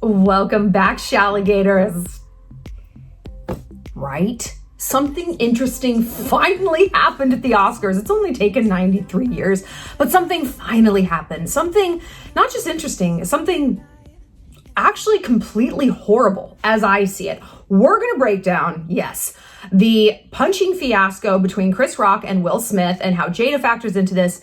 Welcome back, Shalligators. Right? Something interesting finally happened at the Oscars. It's only taken 93 years, but something finally happened. Something not just interesting, something actually completely horrible as I see it. We're gonna break down, yes, the punching fiasco between Chris Rock and Will Smith and how Jada factors into this.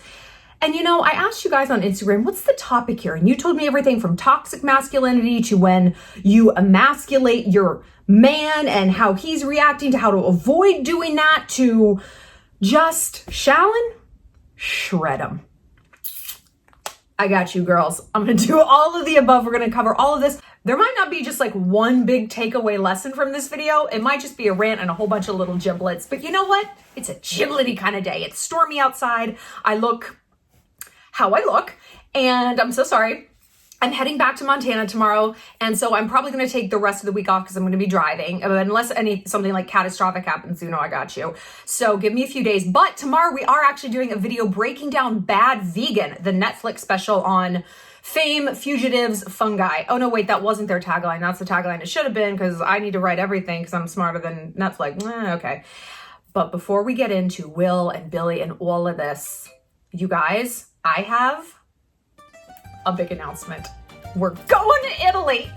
And you know, I asked you guys on Instagram, what's the topic here? And you told me everything from toxic masculinity to when you emasculate your man and how he's reacting to how to avoid doing that to just Shallon, shred him. I got you, girls. I'm gonna do all of the above. We're gonna cover all of this. There might not be just like one big takeaway lesson from this video. It might just be a rant and a whole bunch of little giblets. But you know what? It's a giblety kind of day. It's stormy outside. I look how I look, and I'm so sorry. I'm heading back to Montana tomorrow, and so I'm probably going to take the rest of the week off because I'm going to be driving, unless something like catastrophic happens. You know I got you. So give me a few days. But tomorrow we are actually doing a video breaking down Bad Vegan, the Netflix special on fame, fugitives, fungi. Oh no, wait, that wasn't their tagline. That's the tagline it should have been, because I need to write everything because I'm smarter than Netflix. Okay. But before we get into Will and Billy and all of this, you guys, I have a big announcement. We're going to Italy.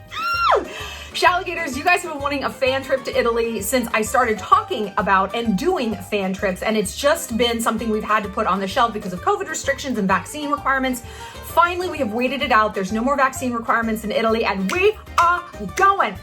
Shalligators, you guys have been wanting a fan trip to Italy since I started talking about and doing fan trips, and it's just been something we've had to put on the shelf because of COVID restrictions and vaccine requirements. Finally, we have waited it out. There's no more vaccine requirements in Italy, and we are going.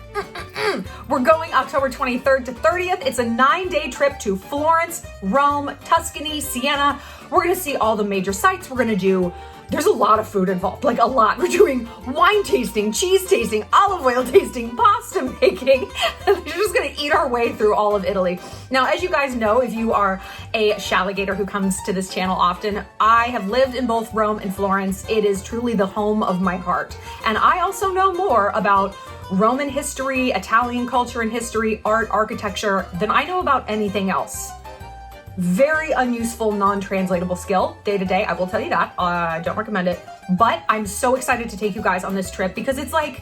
We're going October 23rd to 30th. It's a 9-day trip to Florence, Rome, Tuscany, Siena. We're gonna see all the major sites. We're gonna do, there's a lot of food involved, like a lot. We're doing wine tasting, cheese tasting, olive oil tasting, pasta making. We're just gonna eat our way through all of Italy. Now, as you guys know, if you are a Shalligator who comes to this channel often, I have lived in both Rome and Florence. It is truly the home of my heart. And I also know more about Roman history, Italian culture and history, art, architecture than I know about anything else. Very unuseful, non-translatable skill day to day. I will tell you that. I don't recommend it. But I'm so excited to take you guys on this trip because it's like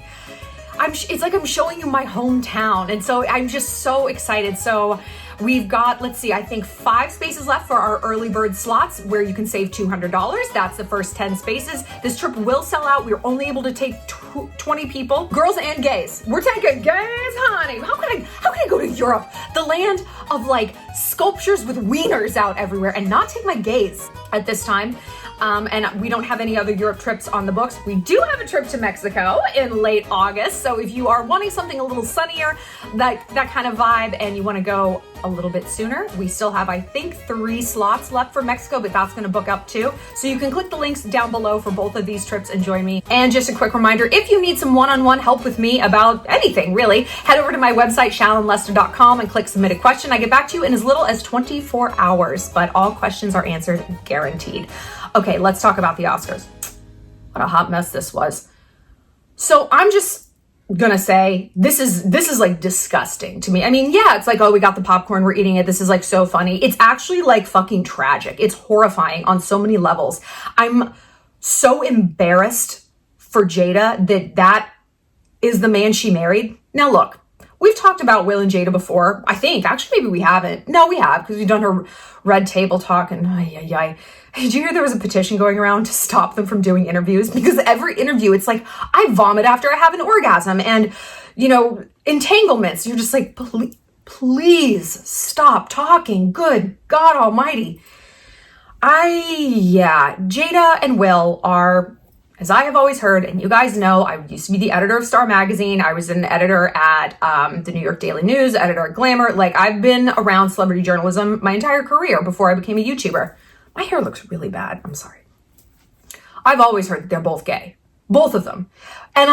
I'm showing you my hometown. And so I'm just so excited. So we've got, let's see, I think 5 spaces left for our early bird slots where you can save $200. That's the first 10 spaces. This trip will sell out. We're only able to take 20 people, girls and gays. We're taking gays, honey. How can I go to Europe, the land of like sculptures with wieners out everywhere, and not take my gays at this time? And we don't have any other Europe trips on the books. We do have a trip to Mexico in late August. So if you are wanting something a little sunnier, that kind of vibe, and you want to go a little bit sooner, we still have, I think, 3 slots left for Mexico, but that's going to book up too. So you can click the links down below for both of these trips and join me. And just a quick reminder, if you need some one-on-one help with me about anything, really, head over to my website, shallonlester.com, and click submit a question. I get back to you in as little as 24 hours, but all questions are answered, guaranteed. Okay, let's talk about the Oscars. What a hot mess this was. So I'm just gonna say, this is like disgusting to me. I mean, yeah, it's like, oh, we got the popcorn, we're eating it. This is like so funny. It's actually like fucking tragic. It's horrifying on so many levels. I'm so embarrassed for Jada that is the man she married. Now look, we've talked about Will and Jada before. I think, actually, maybe we haven't. No, we have, because we've done her red table talk and Did you hear there was a petition going around to stop them from doing interviews? Because every interview, it's like, I vomit after I have an orgasm and, you know, entanglements. You're just like, please stop talking. Good God almighty. Jada and Will are, as I have always heard, and you guys know, I used to be the editor of Star Magazine. I was an editor at the New York Daily News, editor at Glamour. Like, I've been around celebrity journalism my entire career before I became a YouTuber. My hair looks really bad. I'm sorry. I've always heard that they're both gay. Both of them. And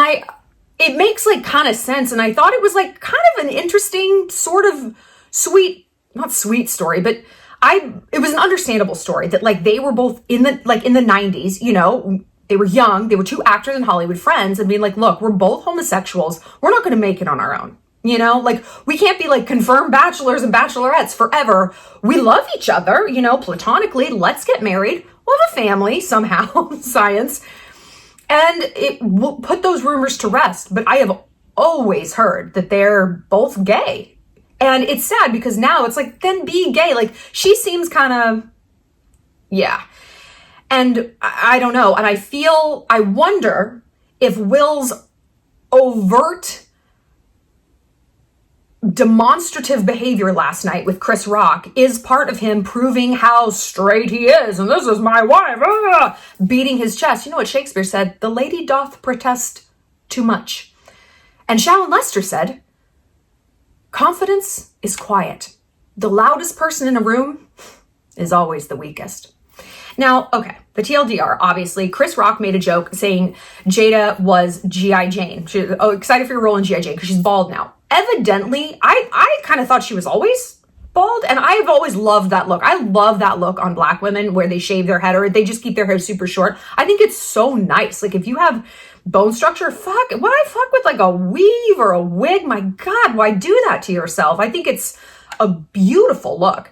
it makes like kind of sense. And I thought it was like kind of an interesting sort of sweet, not sweet story, but it was an understandable story that like they were both in the 90s, you know, they were young. They were 2 actors in Hollywood, friends, and being like, look, we're both homosexuals. We're not going to make it on our own. You know, like, we can't be like confirmed bachelors and bachelorettes forever. We love each other, you know, platonically. Let's get married. We'll have a family somehow, science. And it will put those rumors to rest. But I have always heard that they're both gay. And it's sad because now it's like, then be gay. Like, she seems kind of, yeah. And I don't know. And I wonder if Will's overt demonstrative behavior last night with Chris Rock is part of him proving how straight he is. And this is my wife, beating his chest. You know what Shakespeare said? The lady doth protest too much. And Shallon Lester said, confidence is quiet. The loudest person in a room is always the weakest. Now, okay, the TLDR, obviously, Chris Rock made a joke saying Jada was G.I. Jane. She's excited for your role in G.I. Jane because she's bald now. Evidently, I kind of thought she was always bald, and I've always loved that look. I love that look on Black women where they shave their head or they just keep their hair super short. I think it's so nice. Like, if you have bone structure, fuck with like a weave or a wig? My God, why do that to yourself? I think it's a beautiful look.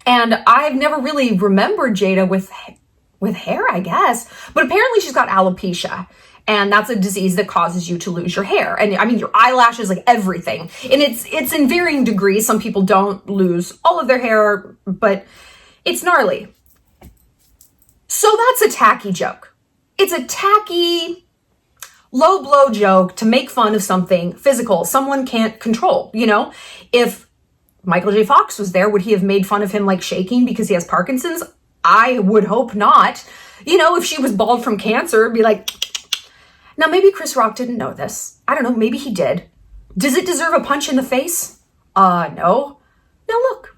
And I've never really remembered Jada with hair, I guess. But apparently she's got alopecia. And that's a disease that causes you to lose your hair. And I mean, your eyelashes, like everything. And it's in varying degrees. Some people don't lose all of their hair, but it's gnarly. So that's a tacky joke. It's a tacky, low blow joke to make fun of something physical someone can't control, you know? If Michael J. Fox was there, would he have made fun of him like shaking because he has Parkinson's? I would hope not. You know, if she was bald from cancer, it'd be like, now maybe Chris Rock didn't know this. I don't know, maybe he did. Does it deserve a punch in the face? No. Now look,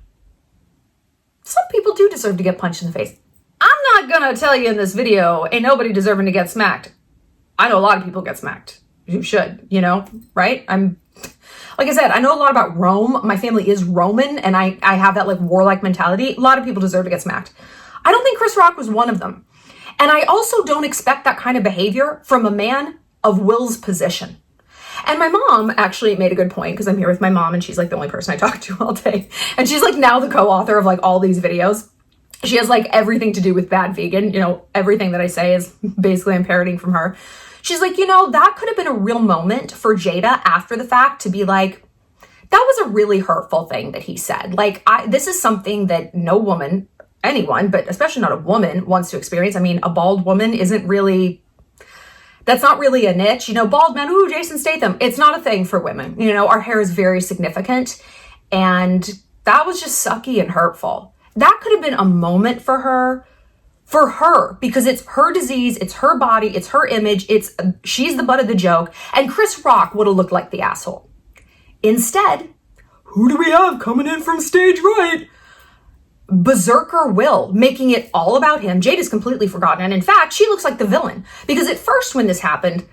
some people do deserve to get punched in the face. I'm not gonna tell you in this video, ain't nobody deserving to get smacked. I know a lot of people get smacked. You should, you know, right? Like I said, I know a lot about Rome. My family is Roman, and I have that like warlike mentality. A lot of people deserve to get smacked. I don't think Chris Rock was one of them. And I also don't expect that kind of behavior from a man of Will's position. And my mom actually made a good point, because I'm here with my mom and she's like the only person I talk to all day. And she's like now the co-author of like all these videos. She has like everything to do with bad vegan. You know, everything that I say is basically I'm parroting from her. She's like, you know, that could have been a real moment for Jada after the fact to be like, that was a really hurtful thing that he said. Like, this is something that no woman, anyone, but especially not a woman, wants to experience. I mean, a bald woman isn't really, that's not really a niche. You know, bald men, ooh, Jason Statham. It's not a thing for women. You know, our hair is very significant. And that was just sucky and hurtful. That could have been a moment for her, because it's her disease, it's her body, it's her image, she's the butt of the joke, and Chris Rock would have looked like the asshole. Instead, who do we have coming in from stage right? Berserker Will, making it all about him. Jada's completely forgotten, and in fact, she looks like the villain, because at first when this happened,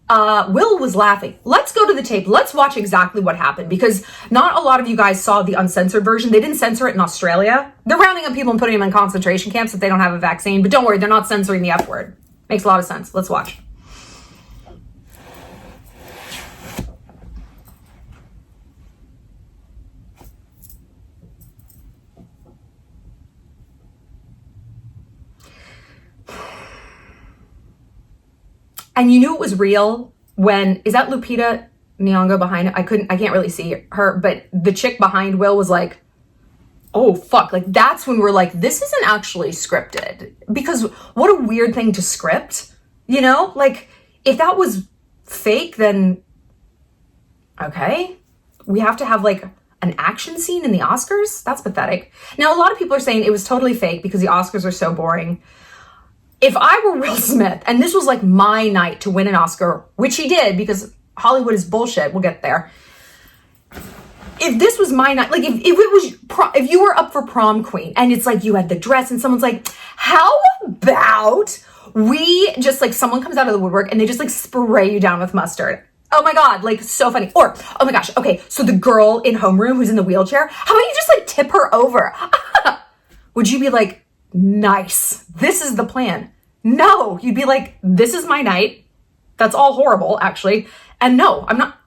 Will was laughing. Let's go to the tape. Let's watch exactly what happened, because not a lot of you guys saw the uncensored version. They didn't censor it in Australia. They're rounding up people and putting them in concentration camps if they don't have a vaccine. But don't worry, they're not censoring the F word. Makes a lot of sense. Let's watch. And you knew it was real when, is that Lupita Nyong'o behind it? I can't really see her, but the chick behind Will was like, oh fuck. Like, that's when we're like, this isn't actually scripted. Because what a weird thing to script, you know? Like, if that was fake, then okay. We have to have like an action scene in the Oscars? That's pathetic. Now, a lot of people are saying it was totally fake because the Oscars are so boring. If I were Will Smith, and this was like my night to win an Oscar, which he did because Hollywood is bullshit, we'll get there. If this was my night, like if you were up for prom queen and it's like you had the dress and someone's like, how about we just like someone comes out of the woodwork and they just like spray you down with mustard. Oh my God, like so funny. Or, oh my gosh, okay, so the girl in homeroom who's in the wheelchair, how about you just like tip her over? Would you be like, nice, this is the plan? No, you'd be like, this is my night. That's all horrible, actually. And no, I'm not.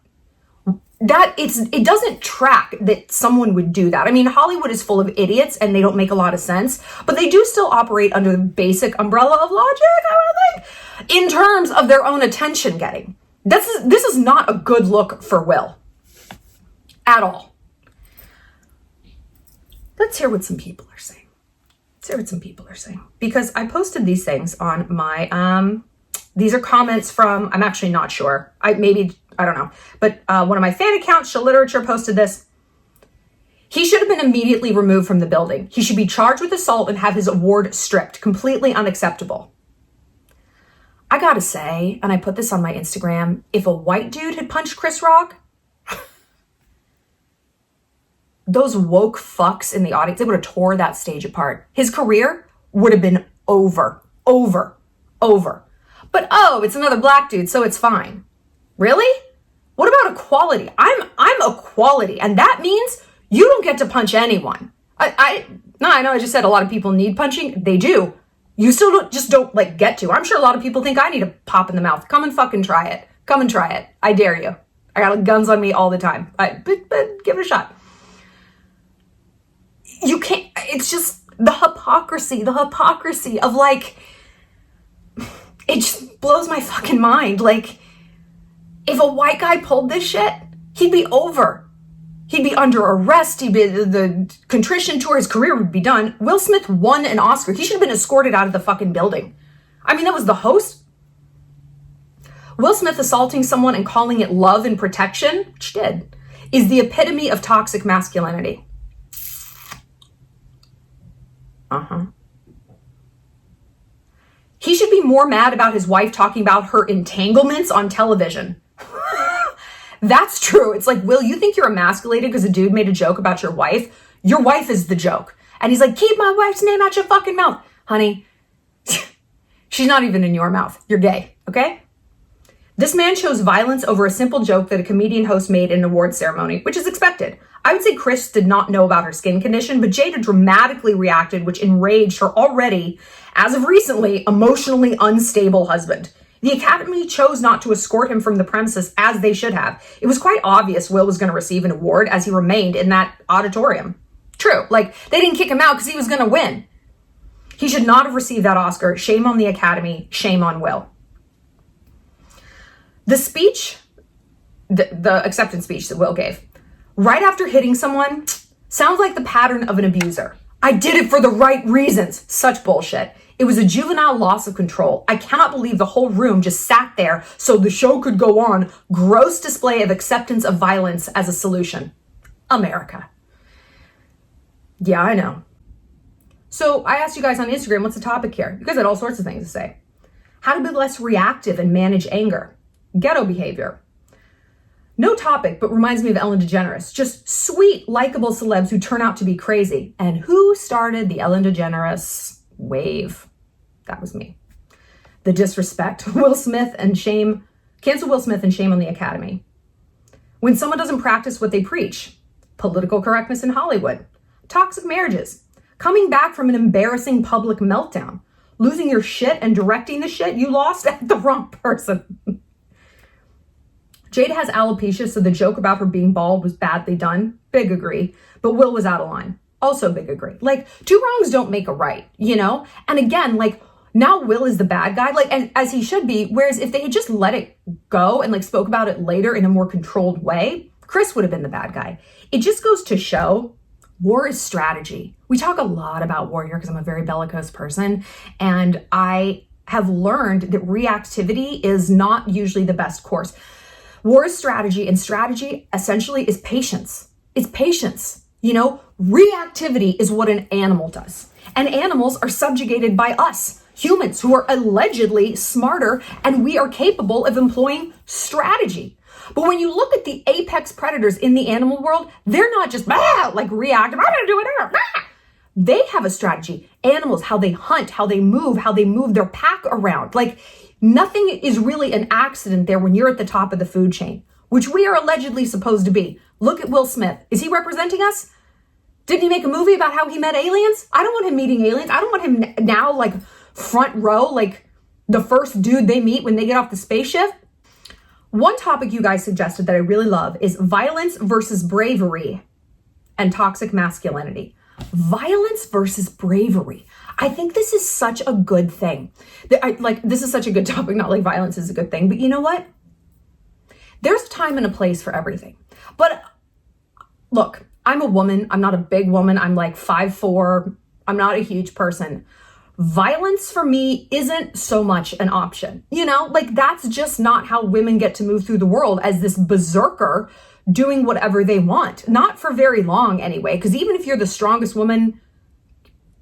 it doesn't track that someone would do that. I mean, Hollywood is full of idiots and they don't make a lot of sense, but they do still operate under the basic umbrella of logic, I would think, in terms of their own attention getting. This is not a good look for Will at all. Let's hear what some people are saying. Because I posted these things on my, these are comments from, I'm actually not sure. I don't know. But one of my fan accounts, Shallon Literature, posted this. He should have been immediately removed from the building. He should be charged with assault and have his award stripped. Completely unacceptable. I gotta say, and I put this on my Instagram, if a white dude had punched Chris Rock, those woke fucks in the audience, they would have tore that stage apart. His career would have been over. But oh, it's another black dude, so it's fine. Really? What about equality? I'm equality, and that means you don't get to punch anyone. I know I just said a lot of people need punching. They do. You still don't like get to. I'm sure a lot of people think I need a pop in the mouth. Come and fucking try it. Come and try it. I dare you. I got guns on me all the time. But give it a shot. You can't, it's just the hypocrisy of like, it just blows my fucking mind. Like, if a white guy pulled this shit, he'd be over. He'd be under arrest. He'd be the contrition tour. His career would be done. Will Smith won an Oscar. He should have been escorted out of the fucking building. I mean, that was the host. Will Smith assaulting someone and calling it love and protection, which did, is the epitome of toxic masculinity. He should be more mad about his wife talking about her entanglements on television. That's true. It's like, Will, you think you're emasculated because a dude made a joke about your wife? Your wife is the joke. And he's like, keep my wife's name out your fucking mouth. Honey, she's not even in your mouth. You're gay, okay? This man chose violence over a simple joke that a comedian host made in an award ceremony, which is expected. I would say Chris did not know about her skin condition, but Jada dramatically reacted, which enraged her already, as of recently, emotionally unstable husband. The Academy chose not to escort him from the premises as they should have. It was quite obvious Will was going to receive an award as he remained in that auditorium. True, like, they didn't kick him out because he was going to win. He should not have received that Oscar. Shame on the Academy. Shame on Will. The speech, the acceptance speech that Will gave, right after hitting someone, sounds like the pattern of an abuser. I did it for the right reasons. Such bullshit. It was a juvenile loss of control. I cannot believe the whole room just sat there so the show could go on. Gross display of acceptance of violence as a solution. America. Yeah, I know. So I asked you guys on Instagram, what's the topic here? You guys had all sorts of things to say. How to be less reactive and manage anger. Ghetto behavior. No topic, but reminds me of Ellen DeGeneres. Just sweet, likable celebs who turn out to be crazy. And who started the Ellen DeGeneres wave? That was me. The disrespect. Will Smith and shame. Cancel Will Smith and shame on the Academy. When someone doesn't practice what they preach. Political correctness in Hollywood. Toxic marriages. Coming back from an embarrassing public meltdown. Losing your shit and directing the shit you lost at the wrong person. Jada has alopecia, so the joke about her being bald was badly done. Big agree. But Will was out of line. Also big agree. Like, two wrongs don't make a right, you know? And again, like, now Will is the bad guy, like, as he should be. Whereas if they had just let it go and, like, spoke about it later in a more controlled way, Chris would have been the bad guy. It just goes to show war is strategy. We talk a lot about war here because I'm a very bellicose person. And I have learned that reactivity is not usually the best course. War is strategy, and strategy essentially is patience. It's patience. You know, reactivity is what an animal does. And animals are subjugated by us, humans, who are allegedly smarter, and we are capable of employing strategy. But when you look at the apex predators in the animal world, they're not just like reactive. I'm going to do it. They have a strategy. Animals, how they hunt, how they move their pack around. Like, nothing is really an accident there when you're at the top of the food chain, which we are allegedly supposed to be. Look at Will Smith. Is he representing us? Didn't he make a movie about how he met aliens? I don't want him meeting aliens. I don't want him now, like, front row, like the first dude they meet when they get off the spaceship. One topic you guys suggested that I really love is violence versus bravery and toxic masculinity. Violence versus bravery. I think this is such a good thing. This is such a good topic, not like violence is a good thing, but you know what? There's a time and a place for everything. But look, I'm a woman. I'm not a big woman. I'm like 5'4". I'm not a huge person. Violence for me isn't so much an option. Like that's just not how women get to move through the world as this berserker doing whatever they want. Not for very long anyway, because even if you're the strongest woman,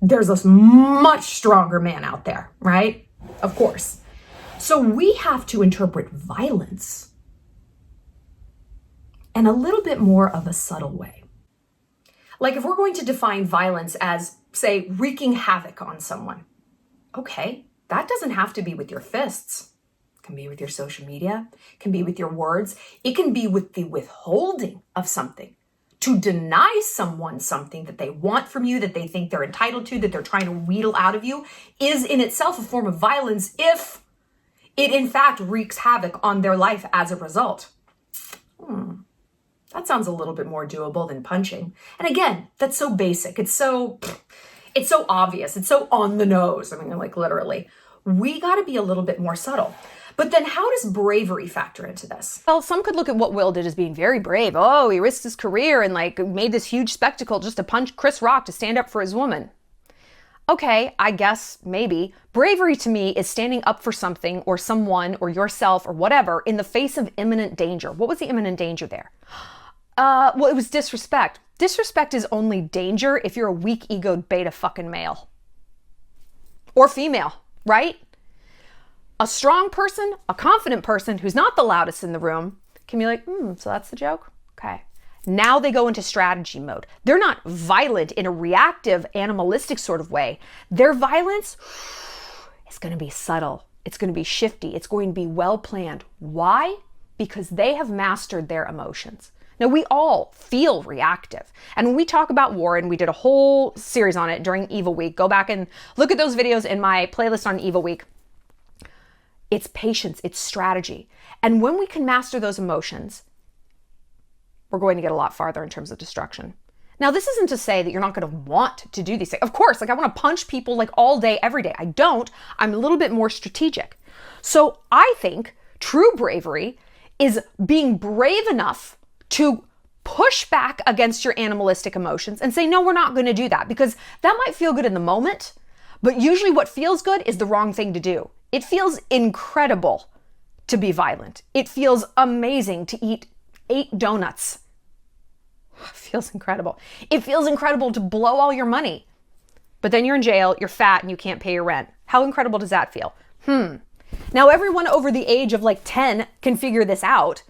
there's a much stronger man out there, right? Of course. So we have to interpret violence in a little bit more of a subtle way. Like if we're going to define violence as, say, wreaking havoc on someone, okay, that doesn't have to be with your fists. It can be with your social media, it can be with your words, it can be with the withholding of something. To deny someone something that they want from you, that they think they're entitled to, that they're trying to wheedle out of you, is in itself a form of violence if it in fact wreaks havoc on their life as a result. That sounds a little bit more doable than punching. And again, that's so basic. It's so obvious. It's so on the nose. I mean, like literally. We got to be a little bit more subtle. But then how does bravery factor into this? Well, some could look at what Will did as being very brave. Oh, he risked his career and made this huge spectacle just to punch Chris Rock to stand up for his woman. Okay, I guess maybe. Bravery to me is standing up for something or someone or yourself or whatever in the face of imminent danger. What was the imminent danger there? Well, it was disrespect. Disrespect is only danger if you're a weak-egoed beta fucking male. Or female, right? A strong person, a confident person who's not the loudest in the room can be like, so that's the joke? Okay. Now they go into strategy mode. They're not violent in a reactive, animalistic sort of way. Their violence is going to be subtle. It's going to be shifty. It's going to be well planned. Why? Because they have mastered their emotions. Now, we all feel reactive. And when we talk about war, and we did a whole series on it during Evil Week, go back and look at those videos in my playlist on Evil Week. It's patience, it's strategy. And when we can master those emotions, we're going to get a lot farther in terms of destruction. Now, this isn't to say that you're not going to want to do these things. Of course, I want to punch people all day, every day. I don't. I'm a little bit more strategic. So I think true bravery is being brave enough to push back against your animalistic emotions and say, no, we're not going to do that, because that might feel good in the moment, but usually what feels good is the wrong thing to do. It feels incredible to be violent. It feels amazing to eat 8 donuts. It feels incredible. It feels incredible to blow all your money, but then you're in jail, you're fat, and you can't pay your rent. How incredible does that feel? Now, everyone over the age of 10 can figure this out.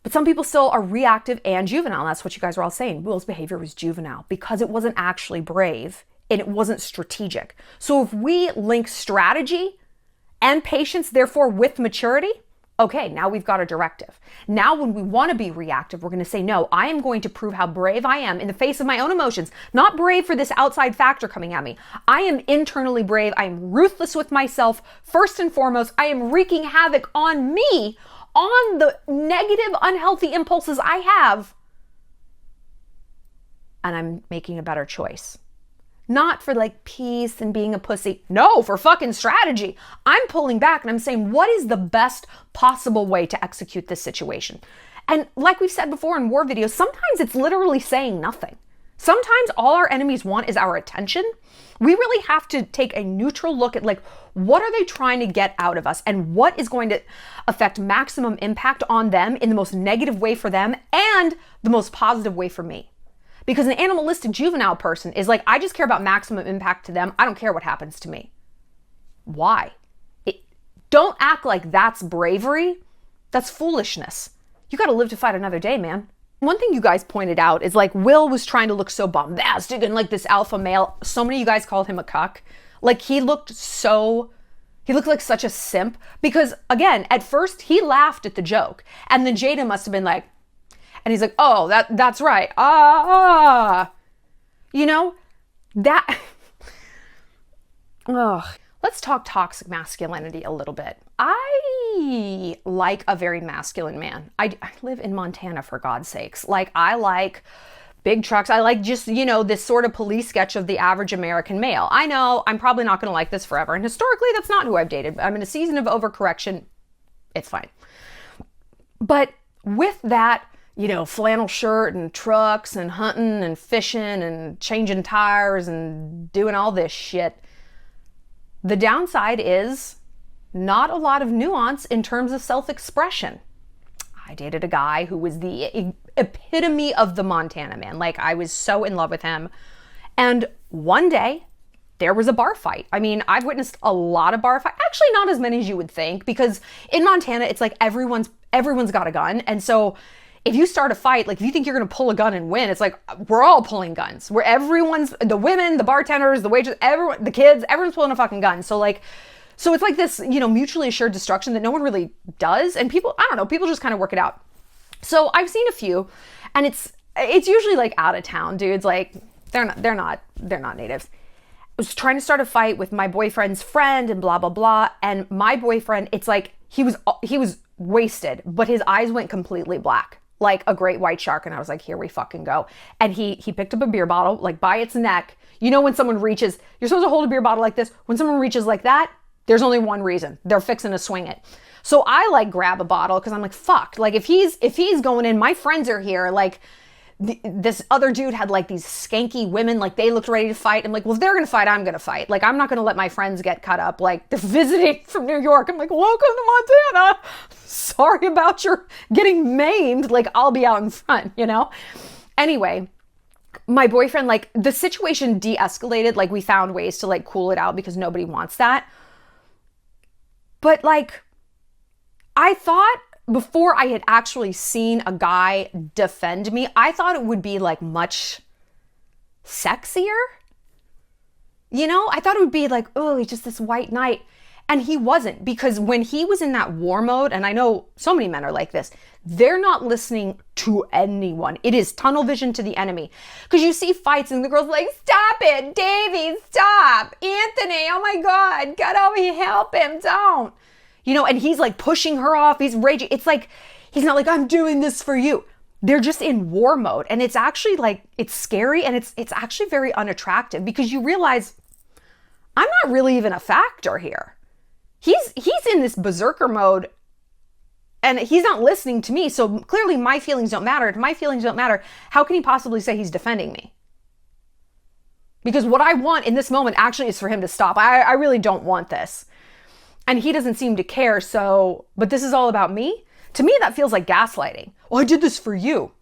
But some people still are reactive and juvenile. That's what you guys were all saying. Will's behavior was juvenile because it wasn't actually brave and it wasn't strategic. So if we link strategy and patience, therefore with maturity, okay, now we've got a directive. Now when we want to be reactive, we're going to say, no, I am going to prove how brave I am in the face of my own emotions. Not brave for this outside factor coming at me. I am internally brave. I am ruthless with myself. First and foremost, I am wreaking havoc on me, on the negative, unhealthy impulses I have. And I'm making a better choice. Not for peace and being a pussy. No, for fucking strategy. I'm pulling back and I'm saying, what is the best possible way to execute this situation? And like we've said before in war videos, sometimes it's literally saying nothing. Sometimes all our enemies want is our attention. We really have to take a neutral look at what are they trying to get out of us and what is going to affect maximum impact on them in the most negative way for them and the most positive way for me. Because an animalistic juvenile person is I just care about maximum impact to them. I don't care what happens to me. Why? Don't act like that's bravery. That's foolishness. You got to live to fight another day, man. One thing you guys pointed out is Will was trying to look so bombastic and this alpha male. So many of you guys called him a cuck. He looked like such a simp because again, at first he laughed at the joke and then Jada must have been and he's oh, that's right. That, ugh. Let's talk toxic masculinity a little bit. I like a very masculine man. I live in Montana, for God's sakes. Like, I like big trucks. I like just, this sort of police sketch of the average American male. I know I'm probably not going to like this forever. And historically, that's not who I've dated. I'm in a season of overcorrection. It's fine. But with that, flannel shirt and trucks and hunting and fishing and changing tires and doing all this shit, the downside is not a lot of nuance in terms of self-expression. I dated a guy who was the epitome of the Montana man. Like, I was so in love with him. And one day there was a bar fight. I mean, I've witnessed a lot of bar fights. Actually, not as many as you would think, because in Montana, it's like everyone's got a gun. And so if you start a fight, like if you think you're going to pull a gun and win, it's like, we're all pulling guns. Where the women, the bartenders, the waiters, everyone, the kids, everyone's pulling a fucking gun. So it's like this, mutually assured destruction that no one really does. And people, I don't know, people just kind of work it out. So I've seen a few, and it's usually like out of town dudes. Like, they're not natives. I was trying to start a fight with my boyfriend's friend and blah, blah, blah. And my boyfriend, it's like, he was wasted, but his eyes went completely black, like a great white shark. And I was like, here we fucking go. And he picked up a beer bottle, like by its neck. When someone reaches, you're supposed to hold a beer bottle like this. When someone reaches like that, there's only one reason. They're fixing to swing it. So I like grab a bottle because I'm like, fuck. Like, if he's going in, my friends are here. Like, this other dude had like these skanky women, like they looked ready to fight. I'm like, well, if they're going to fight, I'm going to fight. Like, I'm not going to let my friends get cut up. Like, they're visiting from New York. I'm like, welcome to Montana. Sorry about your getting maimed. Like, I'll be out in front, Anyway, my boyfriend, like, the situation de-escalated. Like, we found ways to like cool it out because nobody wants that. But like, I thought before I had actually seen a guy defend me, I thought it would be like much sexier. I thought it would be like, oh, he's just this white knight. And he wasn't, because when he was in that war mode, and I know so many men are like this, they're not listening to anyone. It is tunnel vision to the enemy. Because you see fights and the girl's like, stop it, Davey, stop. Anthony, oh my God, get over here, help him, don't. And he's like pushing her off. He's raging. It's like, he's not like, I'm doing this for you. They're just in war mode. And it's actually like, it's scary, and it's actually very unattractive, because you realize I'm not really even a factor here. He's in this berserker mode, and he's not listening to me. So clearly my feelings don't matter. If my feelings don't matter, how can he possibly say he's defending me? Because what I want in this moment actually is for him to stop. I really don't want this. And he doesn't seem to care. So, but this is all about me. To me, that feels like gaslighting. Well, I did this for you.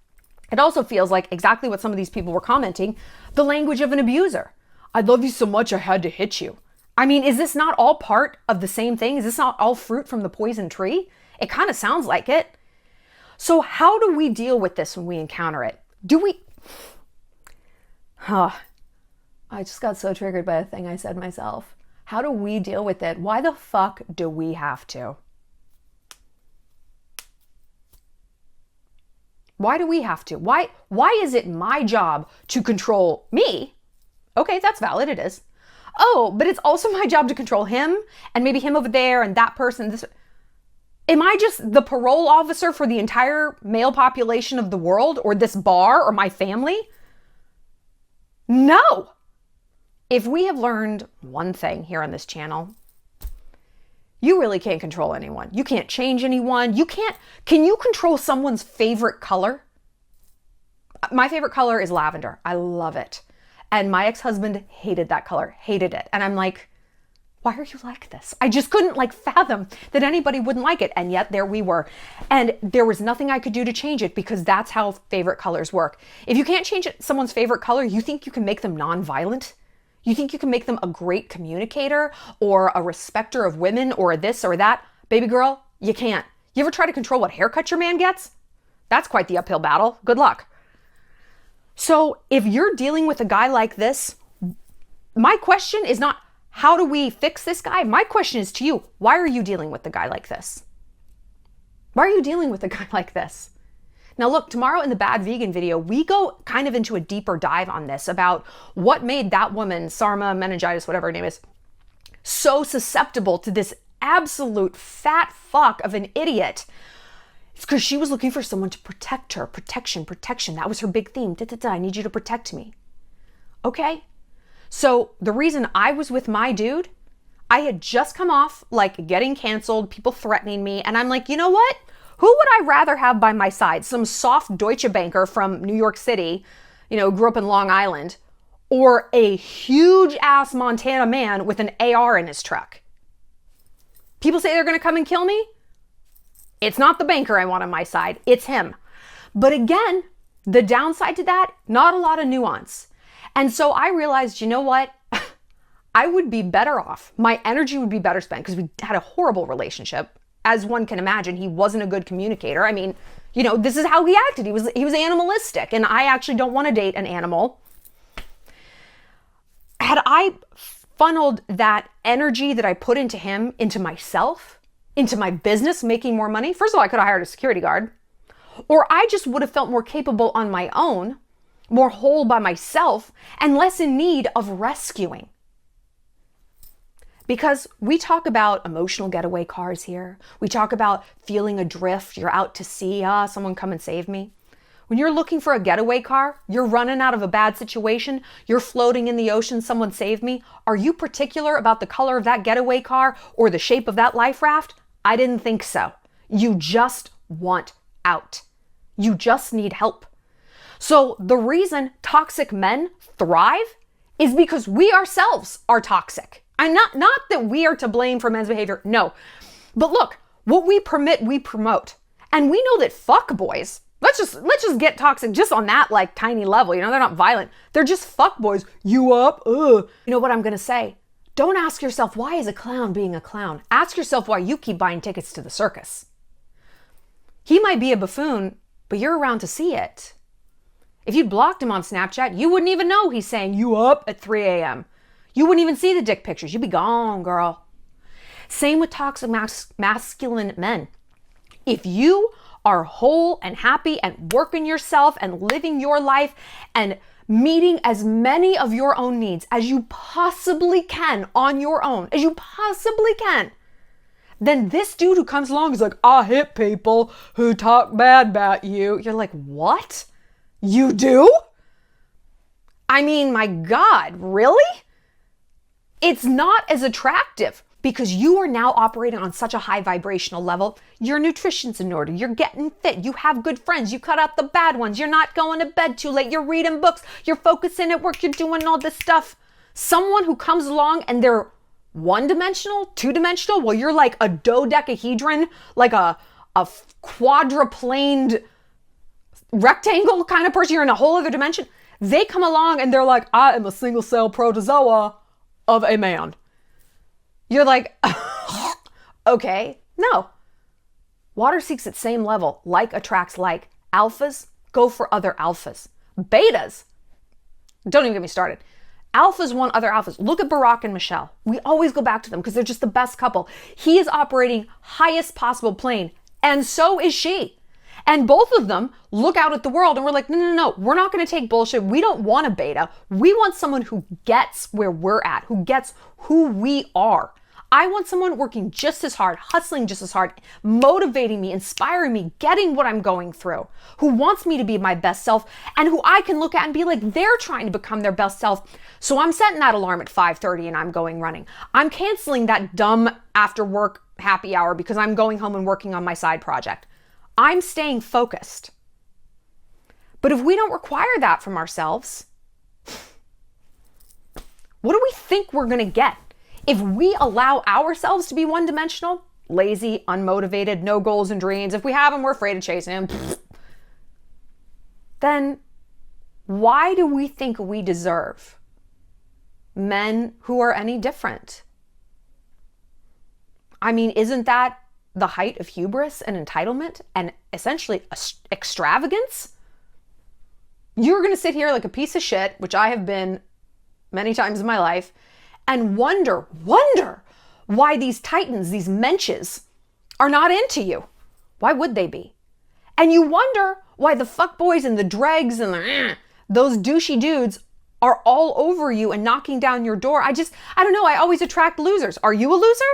It also feels like exactly what some of these people were commenting, the language of an abuser. I love you so much, I had to hit you. I mean, is this not all part of the same thing? Is this not all fruit from the poison tree? It kind of sounds like it. So how do we deal with this when we encounter it? I just got so triggered by a thing I said myself. How do we deal with it? Why the fuck do we have to? Why do we have to? Why is it my job to control me? Okay, that's valid, it is. Oh, but it's also my job to control him, and maybe him over there and that person. This. Am I just the parole officer for the entire male population of the world, or this bar, or my family? No. If we have learned one thing here on this channel, you really can't control anyone. You can't change anyone. Can you control someone's favorite color? My favorite color is lavender. I love it. And my ex-husband hated that color, hated it. And I'm like, why are you like this? I just couldn't fathom that anybody wouldn't like it. And yet there we were. And there was nothing I could do to change it, because that's how favorite colors work. If you can't change someone's favorite color, you think you can make them non-violent? You think you can make them a great communicator or a respecter of women or this or that? Baby girl, you can't. You ever try to control what haircut your man gets? That's quite the uphill battle. Good luck. So if you're dealing with a guy like this, my question is not, how do we fix this guy? My question is to you, why are you dealing with a guy like this? Why are you dealing with a guy like this? Now look, tomorrow in the Bad Vegan video, we go kind of into a deeper dive on this about what made that woman, Sarma, meningitis, whatever her name is, so susceptible to this absolute fat fuck of an idiot. It's because she was looking for someone to protect her. Protection. That was her big theme. I need you to protect me. Okay? So the reason I was with my dude, I had just come off like getting canceled, people threatening me, and I'm like, you know what? Who would I rather have by my side? Some soft Deutsche banker from New York City, grew up in Long Island, or a huge ass Montana man with an AR in his truck? People say they're going to come and kill me. It's not the banker I want on my side. It's him. But again, the downside to that, not a lot of nuance. And so I realized, you know what? I would be better off. My energy would be better spent because we had a horrible relationship. As one can imagine, he wasn't a good communicator. I mean, this is how he acted. He was animalistic, and I actually don't want to date an animal. Had I funneled that energy that I put into him, into myself, into my business, making more money, first of all, I could have hired a security guard, or I just would have felt more capable on my own, more whole by myself, and less in need of rescuing. Because we talk about emotional getaway cars here. We talk about feeling adrift. You're out to sea. Someone come and save me. When you're looking for a getaway car, you're running out of a bad situation, you're floating in the ocean, someone save me. Are you particular about the color of that getaway car or the shape of that life raft? I didn't think so. You just want out. You just need help. So the reason toxic men thrive is because we ourselves are toxic. And not that we are to blame for men's behavior, no. But look, what we permit, we promote. And we know that fuck boys, let's just get toxic just on that like tiny level. They're not violent. They're just fuck boys. You up? You know what I'm gonna say? Don't ask yourself, why is a clown being a clown? Ask yourself why you keep buying tickets to the circus. He might be a buffoon, but you're around to see it. If you'd blocked him on Snapchat, you wouldn't even know he's saying you up at 3 a.m. You wouldn't even see the dick pictures. You'd be gone, girl. Same with toxic masculine men. If you are whole and happy and working yourself and living your life and meeting as many of your own needs as you possibly can on your own, as you possibly can, then this dude who comes along is like, I hit people who talk bad about you. You're like, what? You do? I mean, my God, really? It's not as attractive because you are now operating on such a high vibrational level. Your nutrition's in order. You're getting fit. You have good friends. You cut out the bad ones. You're not going to bed too late. You're reading books. You're focusing at work. You're doing all this stuff. Someone who comes along and they're one-dimensional, two-dimensional, well, you're like a dodecahedron, like a quadruplaned rectangle kind of person. You're in a whole other dimension. They come along and they're like, I am a single-cell protozoa of a man. You're like, okay, no. Water seeks its same level. Like attracts like. Alphas, go for other alphas. Betas, don't even get me started. Alphas want other alphas. Look at Barack and Michelle. We always go back to them because they're just the best couple. He is operating highest possible plane, and so is she. And both of them look out at the world and we're like, no, we're not going to take bullshit. We don't want a beta. We want someone who gets where we're at, who gets who we are. I want someone working just as hard, hustling just as hard, motivating me, inspiring me, getting what I'm going through, who wants me to be my best self and who I can look at and be like, they're trying to become their best self. So I'm setting that alarm at 5:30 and I'm going running. I'm canceling that dumb after work happy hour because I'm going home and working on my side project. I'm staying focused. But if we don't require that from ourselves, what do we think we're going to get? If we allow ourselves to be one-dimensional, lazy, unmotivated, no goals and dreams, if we have them, we're afraid to chase them, then why do we think we deserve men who are any different? I mean, isn't that the height of hubris and entitlement and essentially extravagance? You're going to sit here like a piece of shit, which I have been many times in my life, and wonder why these titans, these menches, are not into you. Why would they be? And you wonder why the fuckboys and the dregs and those douchey dudes are all over you and knocking down your door. I don't know. I always attract losers. Are you a loser?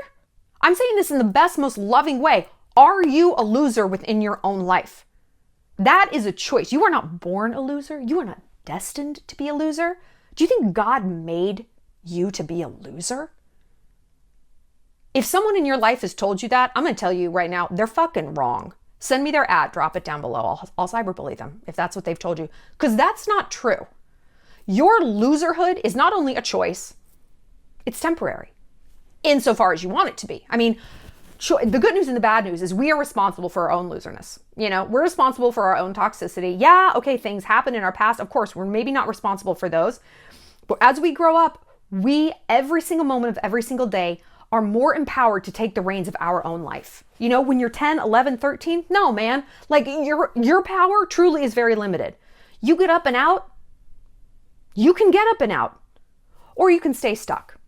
I'm saying this in the best, most loving way. Are you a loser within your own life? That is a choice. You are not born a loser. You are not destined to be a loser. Do you think God made you to be a loser? If someone in your life has told you that, I'm going to tell you right now, they're fucking wrong. Send me their ad, drop it down below. I'll cyberbully them if that's what they've told you. Because that's not true. Your loserhood is not only a choice, it's temporary. Insofar as you want it to be. I mean, the good news and the bad news is we are responsible for our own loserness. You know, we're responsible for our own toxicity. Yeah, okay, things happen in our past. Of course, we're maybe not responsible for those. But as we grow up, we, every single moment of every single day, are more empowered to take the reins of our own life. You know, when you're 10, 11, 13, no, man. Like, your power truly is very limited. You get up and out, you can get up and out, or you can stay stuck.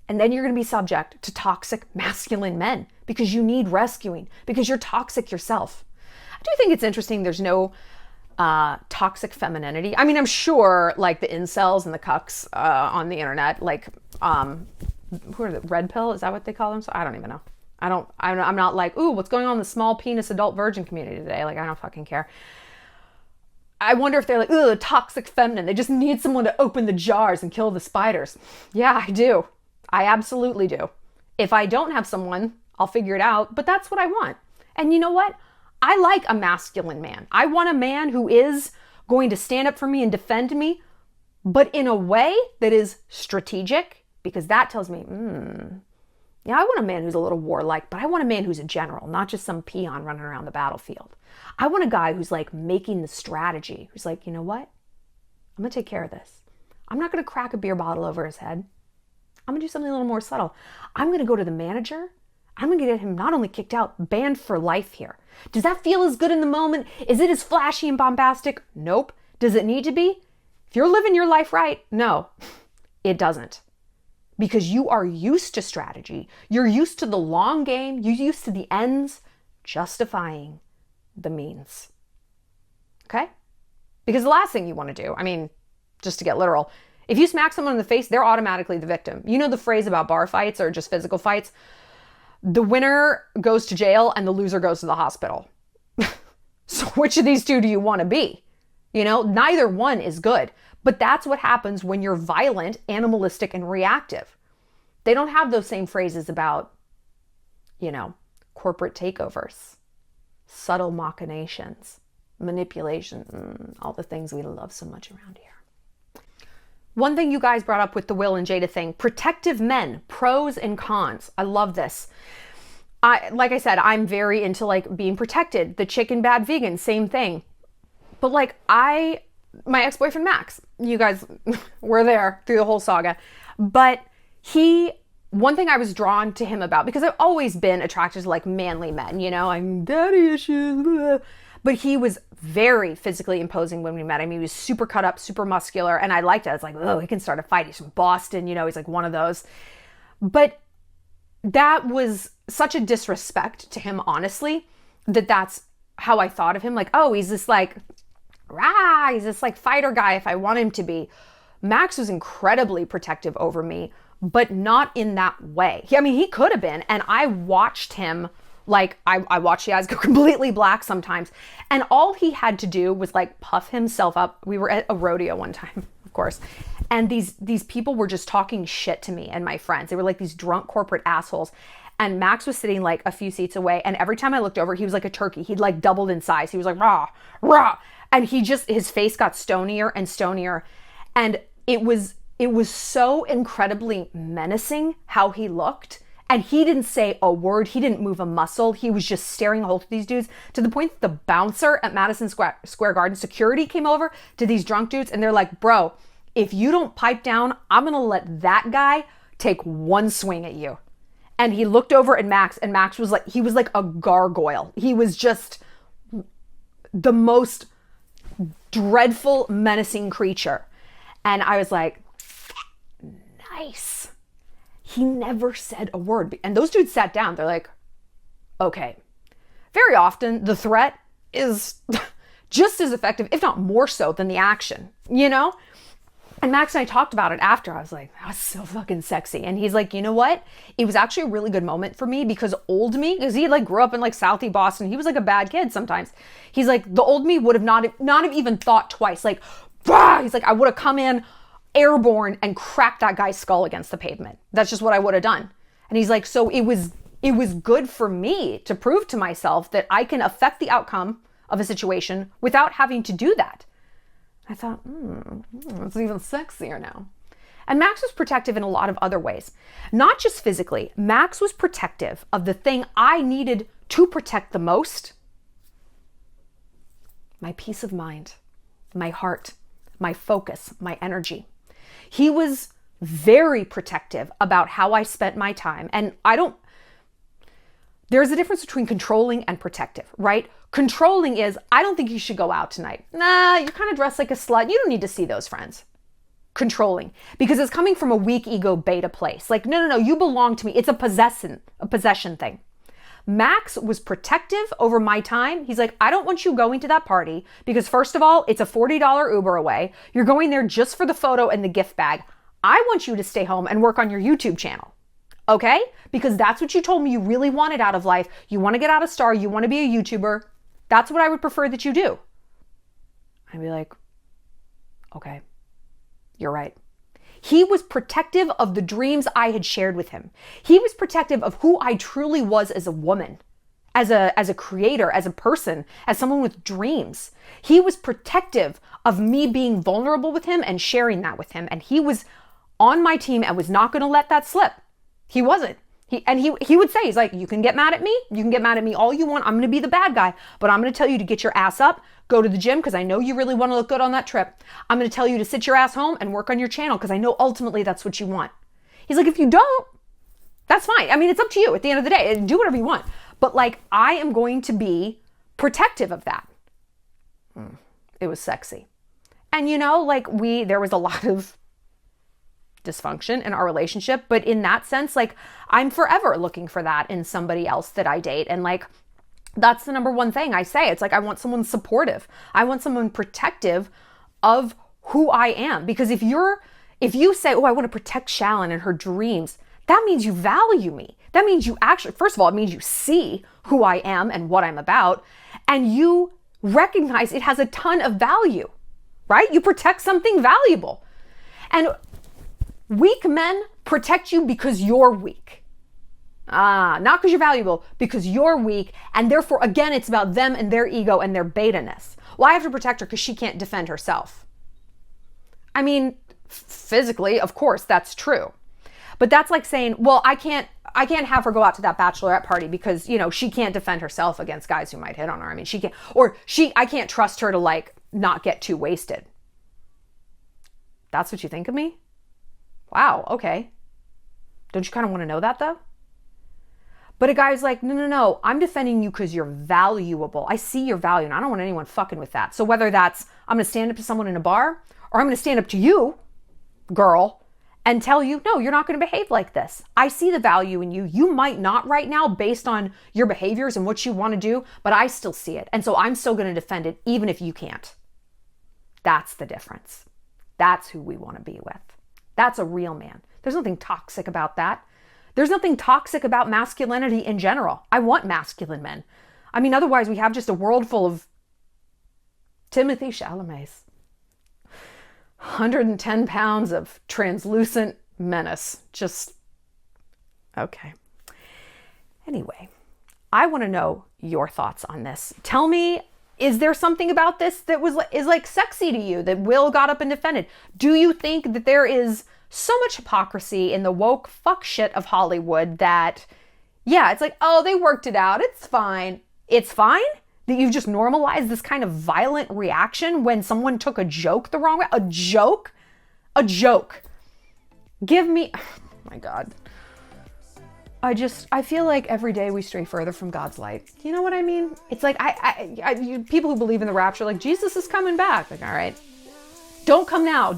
And then you're going to be subject to toxic masculine men because you need rescuing, because you're toxic yourself. I do think it's interesting there's no toxic femininity. I mean, I'm sure like the incels and the cucks on the internet, like, who are the red pill? Is that what they call them? So I don't even know. I'm not like, ooh, what's going on in the small penis adult virgin community today? Like, I don't fucking care. I wonder if they're like, ooh, toxic feminine. They just need someone to open the jars and kill the spiders. Yeah, I do. I absolutely do. If I don't have someone, I'll figure it out, but that's what I want. And you know what? I like a masculine man. I want a man who is going to stand up for me and defend me, but in a way that is strategic, because that tells me, yeah, I want a man who's a little warlike, but I want a man who's a general, not just some peon running around the battlefield. I want a guy who's like making the strategy, who's like, you know what? I'm going to take care of this. I'm not going to crack a beer bottle over his head. I'm going to do something a little more subtle. I'm going to go to the manager. I'm going to get him not only kicked out, banned for life here. Does that feel as good in the moment? Is it as flashy and bombastic? Nope. Does it need to be? If you're living your life right, no, it doesn't. Because you are used to strategy. You're used to the long game. You're used to the ends justifying the means. Okay? Because the last thing you want to do, I mean, just to get literal, if you smack someone in the face, they're automatically the victim. You know the phrase about bar fights or just physical fights? The winner goes to jail and the loser goes to the hospital. So which of these two do you want to be? You know, neither one is good. But that's what happens when you're violent, animalistic, and reactive. They don't have those same phrases about, you know, corporate takeovers, subtle machinations, manipulation, all the things we love so much around here. One thing you guys brought up with the Will and Jada thing, protective men, pros and cons. I love this. Like I said, I'm very into like being protected. The chicken bad vegan, same thing. But like my ex-boyfriend Max, you guys were there through the whole saga. But one thing I was drawn to him about, because I've always been attracted to like manly men, you know, I'm daddy issues, blah. But he was very physically imposing when we met him. He was super cut up, super muscular, and I liked it. I was like, oh, he can start a fight. He's from Boston, you know, he's like one of those. But that was such a disrespect to him, honestly, that's how I thought of him. Like, oh, he's this like, he's this like fighter guy if I want him to be. Max was incredibly protective over me, but not in that way. He could have been, and I watched him. Like, I watched the eyes go completely black sometimes. And all he had to do was like puff himself up. We were at a rodeo one time, of course. And these people were just talking shit to me and my friends. They were like these drunk corporate assholes. And Max was sitting like a few seats away. And every time I looked over, he was like a turkey. He'd like doubled in size. He was like, rah, rah. And his face got stonier and stonier. And it was so incredibly menacing how he looked. And he didn't say a word. He didn't move a muscle. He was just staring a hole to these dudes, to the point that the bouncer at Madison Square Garden, security, came over to these drunk dudes. And they're like, bro, if you don't pipe down, I'm going to let that guy take one swing at you. And he looked over at Max, and Max was like, he was like a gargoyle. He was just the most dreadful, menacing creature. And I was like, nice. He never said a word. And those dudes sat down. They're like, okay. Very often, the threat is just as effective, if not more so, than the action, you know? And Max and I talked about it after. I was like, that was so fucking sexy. And he's like, you know what? It was actually a really good moment for me because old me, because he like grew up in like Southie Boston. He was like a bad kid sometimes. He's like, the old me would have not have even thought twice. Like, bah! He's like, I would have come in airborne and cracked that guy's skull against the pavement. That's just what I would have done. And he's like, so it was good for me to prove to myself that I can affect the outcome of a situation without having to do that. I thought, it's even sexier now. And Max was protective in a lot of other ways. Not just physically. Max was protective of the thing I needed to protect the most. My peace of mind, my heart, my focus, my energy. He was very protective about how I spent my time. And there's a difference between controlling and protective, right? Controlling is, I don't think you should go out tonight. Nah, you're kind of dressed like a slut. You don't need to see those friends. Controlling, because it's coming from a weak ego beta place. Like, no, you belong to me. It's a possession thing. Max was protective over my time. He's like, I don't want you going to that party because first of all, it's a $40 Uber away. You're going there just for the photo and the gift bag. I want you to stay home and work on your YouTube channel. Okay? Because that's what you told me you really wanted out of life. You want to get out of star. You want to be a YouTuber. That's what I would prefer that you do. I'd be like, okay, you're right. He was protective of the dreams I had shared with him. He was protective of who I truly was as a woman, as a creator, as a person, as someone with dreams. He was protective of me being vulnerable with him and sharing that with him. And he was on my team and was not going to let that slip. He wasn't. He would say, he's like, you can get mad at me. You can get mad at me all you want. I'm going to be the bad guy, but I'm going to tell you to get your ass up, go to the gym because I know you really want to look good on that trip. I'm going to tell you to sit your ass home and work on your channel because I know ultimately that's what you want. He's like, if you don't, that's fine. I mean, it's up to you at the end of the day. Do whatever you want. But like, I am going to be protective of that. It was sexy. And like there was a lot of dysfunction in our relationship, but in that sense, like I'm forever looking for that in somebody else that I date. And like, that's the number one thing I say. It's like, I want someone supportive. I want someone protective of who I am. Because if you say, oh, I want to protect Shallon and her dreams, that means you value me. That means you actually, first of all, it means you see who I am and what I'm about, and you recognize it has a ton of value, right? You protect something valuable. And weak men protect you because you're weak. Not because you're valuable, because you're weak. And therefore, again, it's about them and their ego and their beta-ness. Well, I have to protect her because she can't defend herself. I mean, physically, of course, that's true. But that's like saying, well, I can't have her go out to that bachelorette party because, she can't defend herself against guys who might hit on her. I mean, I can't trust her to like not get too wasted. That's what you think of me? Wow, okay. Don't you kind of want to know that though? But a guy's like, no, I'm defending you because you're valuable. I see your value and I don't want anyone fucking with that. So whether that's, I'm going to stand up to someone in a bar or I'm going to stand up to you, girl, and tell you, no, you're not going to behave like this. I see the value in you. You might not right now based on your behaviors and what you want to do, but I still see it. And so I'm still going to defend it even if you can't. That's the difference. That's who we want to be with. That's a real man. There's nothing toxic about that. There's nothing toxic about masculinity in general. I want masculine men. I mean, otherwise we have just a world full of Timothy Chalamets. 110 pounds of translucent menace. Just, okay. Anyway, I want to know your thoughts on this. Tell me, is there something about this that is like sexy to you that Will got up and defended? Do you think that there is so much hypocrisy in the woke fuck shit of Hollywood that, yeah, it's like, oh, they worked it out. It's fine. It's fine that you've just normalized this kind of violent reaction when someone took a joke the wrong way? A joke? A joke. Give me, oh my God. I feel like every day we stray further from God's light. You know what I mean? It's like, people who believe in the rapture, like, Jesus is coming back. Like, all right, don't come now.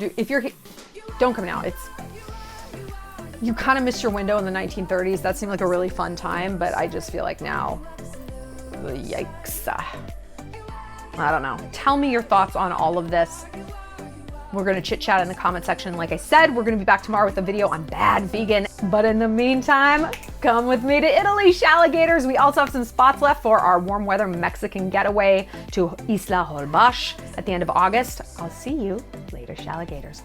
Don't come now. You kind of missed your window in the 1930s. That seemed like a really fun time, but I just feel like now, yikes. I don't know. Tell me your thoughts on all of this. We're going to chit chat in the comment section. Like I said, we're going to be back tomorrow with a video on bad vegan. But in the meantime, come with me to Italy, Shalligators. We also have some spots left for our warm weather Mexican getaway to Isla Holbox at the end of August. I'll see you later, Shalligators.